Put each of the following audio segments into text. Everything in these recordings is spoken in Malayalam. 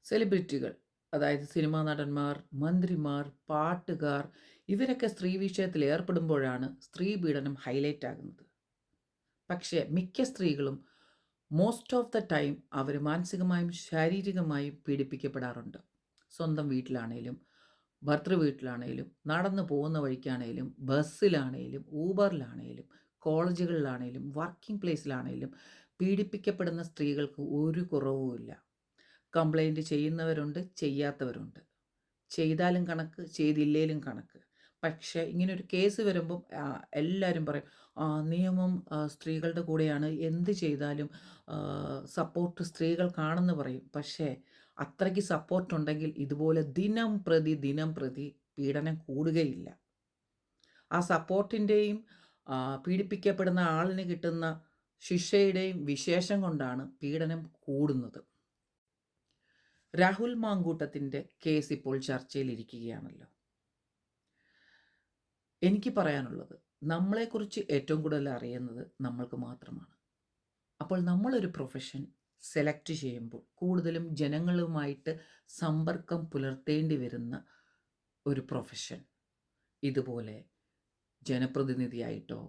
സെലിബ്രിറ്റികൾ, അതായത് സിനിമാ നടന്മാർ, മന്ത്രിമാർ, പാട്ടുകാർ ഇവരൊക്കെ സ്ത്രീ വിഷയത്തിൽ ഏർപ്പെടുമ്പോഴാണ് സ്ത്രീ പീഡനം ഹൈലൈറ്റ് ആകുന്നത്. പക്ഷേ മിക്ക സ്ത്രീകളും മോസ്റ്റ് ഓഫ് ദ ടൈം അവർ മാനസികമായും ശാരീരികമായും പീഡിപ്പിക്കപ്പെടാറുണ്ട്. സ്വന്തം വീട്ടിലാണേലും, ഭർതൃ വീട്ടിലാണേലും, നടന്നു പോകുന്ന വഴിക്കാണേലും, ബസ്സിലാണേലും, ഊബറിലാണേലും, കോളേജുകളിലാണേലും, വർക്കിംഗ് പ്ലേസിലാണേലും പീഡിപ്പിക്കപ്പെടുന്ന സ്ത്രീകൾക്ക് ഒരു കുറവുമില്ല. കംപ്ലൈൻറ്റ് ചെയ്യുന്നവരുണ്ട്, ചെയ്യാത്തവരുണ്ട്. ചെയ്താലും കണക്ക്, ചെയ്തില്ലേലും കണക്ക്. പക്ഷേ ഇങ്ങനൊരു കേസ് വരുമ്പം എല്ലാവരും പറയും, നിയമം സ്ത്രീകളുടെ കൂടെയാണ്, എന്ത് ചെയ്താലും സപ്പോർട്ട് സ്ത്രീകൾക്കാണെന്ന് പറയും. പക്ഷേ അത്രയ്ക്ക് സപ്പോർട്ടുണ്ടെങ്കിൽ ഇതുപോലെ ദിനം പ്രതി പീഡനം കൂടുകയില്ല. ആ സപ്പോർട്ടിൻ്റെയും പീഡിപ്പിക്കപ്പെടുന്ന ആളിന് കിട്ടുന്ന ശിക്ഷയുടെയും വിശേഷം കൊണ്ടാണ് പീഡനം കൂടുന്നത്. രാഹുൽ മാങ്കൂട്ടത്തിൻ്റെ കേസ് ഇപ്പോൾ ചർച്ചയിലിരിക്കുകയാണല്ലോ. എനിക്ക് പറയാനുള്ളത്, നമ്മളെക്കുറിച്ച് ഏറ്റവും കൂടുതൽ അറിയുന്നത് നമ്മൾക്ക് മാത്രമാണ്. അപ്പോൾ നമ്മളൊരു പ്രൊഫഷൻ സെലക്ട് ചെയ്യുമ്പോൾ കൂടുതലും ജനങ്ങളുമായിട്ട് സമ്പർക്കം പുലർത്തേണ്ടി വരുന്ന ഒരു പ്രൊഫഷൻ, ഇതുപോലെ ജനപ്രതിനിധിയായിട്ടോ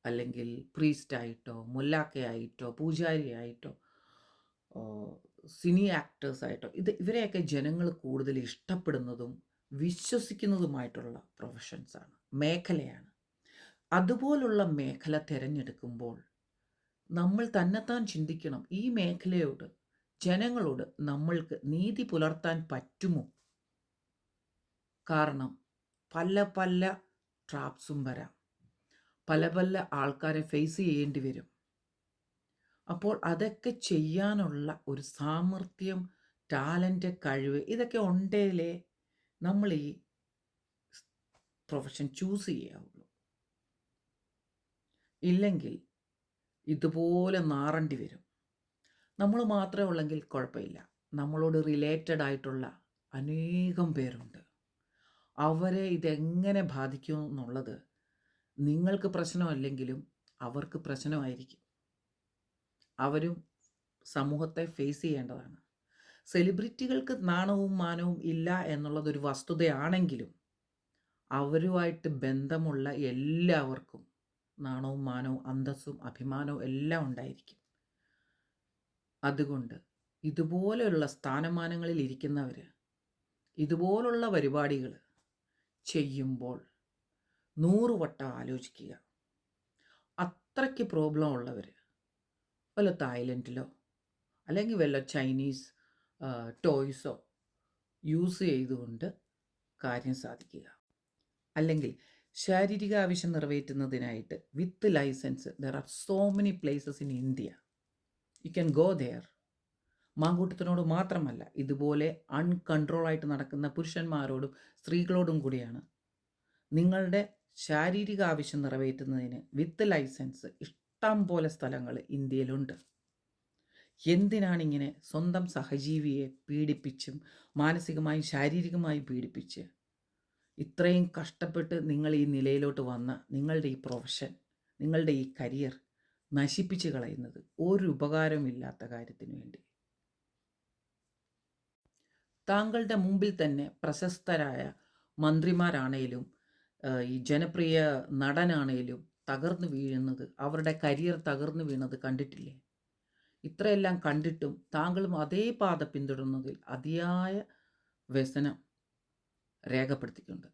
അല്ലെങ്കിൽ പ്രീസ്റ്റായിട്ടോ മുല്ലാക്കയായിട്ടോ പൂജാരിയായിട്ടോ സിനി ആക്ടേഴ്സായിട്ടോ ഇവരെയൊക്കെ ജനങ്ങൾ കൂടുതൽ ഇഷ്ടപ്പെടുന്നതും വിശ്വസിക്കുന്നതുമായിട്ടുള്ള പ്രൊഫഷൻസാണ്, മേഖലയാണ്. അതുപോലുള്ള മേഖല തിരഞ്ഞെടുക്കുമ്പോൾ നമ്മൾ തന്നെത്താൻ ചിന്തിക്കണം, ഈ മേഖലയോട് ജനങ്ങളോട് നമ്മൾക്ക് നീതി പുലർത്താൻ പറ്റുമോ? കാരണം പല പല ട്രാപ്സും വരാം, പല പല ആൾക്കാരെ ഫേസ് ചെയ്യേണ്ടി വരും. അപ്പോൾ അതൊക്കെ ചെയ്യാനുള്ള ഒരു സാമർഥ്യം, ടാലൻറ്റ്, കഴിവ് ഇതൊക്കെ ഉണ്ടെങ്കിലേ നമ്മൾ ഈ പ്രൊഫഷൻ ചൂസ് ചെയ്യാവുള്ളൂ. ഇല്ലെങ്കിൽ ഇതുപോലെ നാറേണ്ടി വരും. നമ്മൾ മാത്രമേ ഉള്ളെങ്കിൽ കുഴപ്പമില്ല. നമ്മളോട് റിലേറ്റഡ് ആയിട്ടുള്ള അനേകം പേരുണ്ട്. അവരെ ഇതെങ്ങനെ ബാധിക്കും എന്നുള്ളത് നിങ്ങൾക്ക് പ്രശ്നമല്ലെങ്കിലും അവർക്ക് പ്രശ്നമായിരിക്കും. അവരും സമൂഹത്തെ ഫേസ് ചെയ്യേണ്ടതാണ്. സെലിബ്രിറ്റികൾക്ക് നാണവും മാനവും ഇല്ല എന്നുള്ളതൊരു വസ്തുതയാണെങ്കിലും അവരുമായിട്ട് ബന്ധമുള്ള എല്ലാവർക്കും നാണവും മാനവും അന്തസ്സും അഭിമാനവും എല്ലാം ഉണ്ടായിരിക്കും. അതുകൊണ്ട് ഇതുപോലെയുള്ള സ്ഥാനമാനങ്ങളിൽ ഇരിക്കുന്നവർ ഇതുപോലുള്ള പരിപാടികൾ ചെയ്യുമ്പോൾ 100 വട്ടം ആലോചിക്കുക. അത്രയ്ക്ക് പ്രോബ്ലം ഉള്ളവർ വല്ല തായ്ലൻഡിലോ അല്ലെങ്കിൽ വല്ല ചൈനീസ് ടോയ്സോ യൂസ് ചെയ്തുകൊണ്ട് കാര്യം സാധിക്കുക. അല്ലെങ്കിൽ ശാരീരിക ആവശ്യം നിറവേറ്റുന്നതിനായിട്ട് with licence there are so many places in India. You can go there. മാങ്കൂട്ടത്തിനോട് മാത്രമല്ല, ഇതുപോലെ അൺകൺട്രോളായിട്ട് നടക്കുന്ന പുരുഷന്മാരോടും സ്ത്രീകളോടും കൂടിയാണ്. നിങ്ങളുടെ ശാരീരിക ആവശ്യം നിറവേറ്റുന്നതിന് വിത്ത് ലൈസൻസ് ഇഷ്ടം പോലെ സ്ഥലങ്ങൾ ഇന്ത്യയിലുണ്ട്. എന്തിനാണിങ്ങനെ സ്വന്തം സഹജീവിയെ പീഡിപ്പിച്ചും മാനസികമായും ശാരീരികമായും പീഡിപ്പിച്ച് ഇത്രയും കഷ്ടപ്പെട്ട് നിങ്ങൾ ഈ നിലയിലോട്ട് വന്ന നിങ്ങളുടെ ഈ പ്രൊഫഷൻ, നിങ്ങളുടെ ഈ കരിയർ നശിപ്പിച്ച് കളയുന്നത് ഒരു ഉപകാരമില്ലാത്ത കാര്യത്തിന് വേണ്ടി? താങ്കളുടെ മുമ്പിൽ തന്നെ പ്രശസ്തരായ മന്ത്രിമാരാണേലും ഈ ജനപ്രിയ നടനാണേലും തകർന്നു വീഴുന്നത്, അവരുടെ കരിയർ തകർന്നു വീണത് കണ്ടിട്ടില്ലേ? ഇത്രയെല്ലാം കണ്ടിട്ടും താങ്കളും അതേ പാത പിന്തുടരുന്നതിൽ അതിയായ വ്യസനം രേഖപ്പെടുത്തിയിട്ടുണ്ട്.